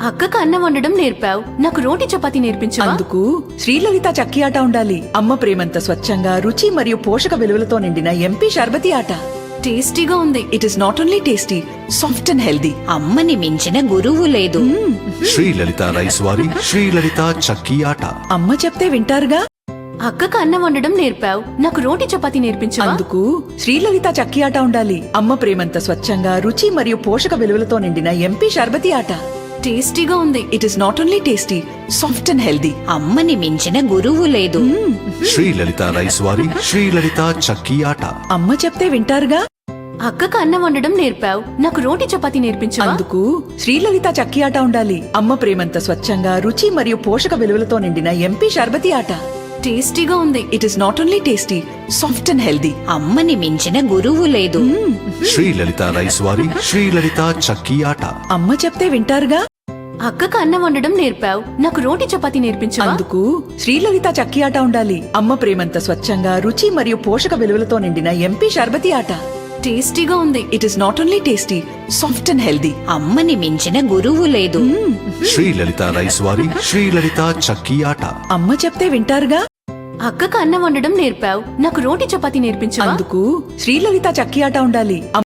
అక్కకు అన్నం వండడం నేర్పావు, నాకు రోటి చపాతీ నేర్పించవా? అందుకు శ్రీలలిత చక్కి ఆట ఉండాలి. అమ్మ ప్రేమంత స్వచ్ఛంగా, రుచి మరియు పోషక విలువలతో నిండిన ఎంపీ షర్బతి ఆట. టేస్టీగా ఉంది. It is not only tasty, soft and healthy. అమ్మని మించిన గురువు లేదు. శ్రీలలిత రైస్ వారి శ్రీలలిత చక్కీ ఆట. అమ్మ చెప్తే వింటారుగా. అక్కకు అన్నం వండడం నేర్పావు, నాకు రోటి చపాతీ నేర్పించవా? అందుకు శ్రీలలిత చక్కి ఆట ఉండాలి. అమ్మ ప్రేమంత స్వచ్ఛంగా, రుచి మరియు పోషక విలువలతో నిండిన ఎంపీ షర్బతి ఆట. టేస్టీగా ఉంది. It is not only tasty, soft and healthy. అమ్మని మించిన గురువు లేదు. శ్రీలలిత రైస్ వారి శ్రీలలిత చక్కీ ఆట. అమ్మ చెప్తే వింటారుగా. అక్కకు అన్నం వండడం నేర్పావు, నాకు రోటి చపాతీ నేర్పించవా? అందుకు శ్రీలలిత చక్కి ఆట ఉండాలి. అమ్మ ప్రేమంత స్వచ్ఛంగా, రుచి మరియు పోషక విలువలతో నిండిన ఎంపీ షర్బతి ఆట. టేస్టీగా ఉంది. It is not only tasty, soft and healthy. అమ్మని మించిన గురువు లేదు. శ్రీలలిత రైస్ వారి శ్రీలలిత చక్కీ ఆట. అమ్మ చెప్తే వింటారుగా. అక్కకు అన్నం వండడం నేర్పావు, నాకు రోటి చపాతీ నేర్పించవా? అందుకు శ్రీలలిత చక్కి ఆట ఉండాలి. అమ్మ ప్రేమంత స్వచ్ఛంగా, రుచి మరియు పోషక విలువలతో నిండిన ఎంపీ షర్బతి ఆట. టేస్టీగా ఉంది. It is not only tasty, soft and healthy. అమ్మని మించిన గురువు లేదు. శ్రీలలిత రైస్ వారి శ్రీలలిత చక్కీ ఆట. అమ్మ చెప్తే వింటారుగా. అక్కకు అన్నం వండడం నేర్పావు, నాకు రోటి చపాతీ నేర్పించవా? అందుకు శ్రీలలిత చక్కి ఆట ఉండాలి.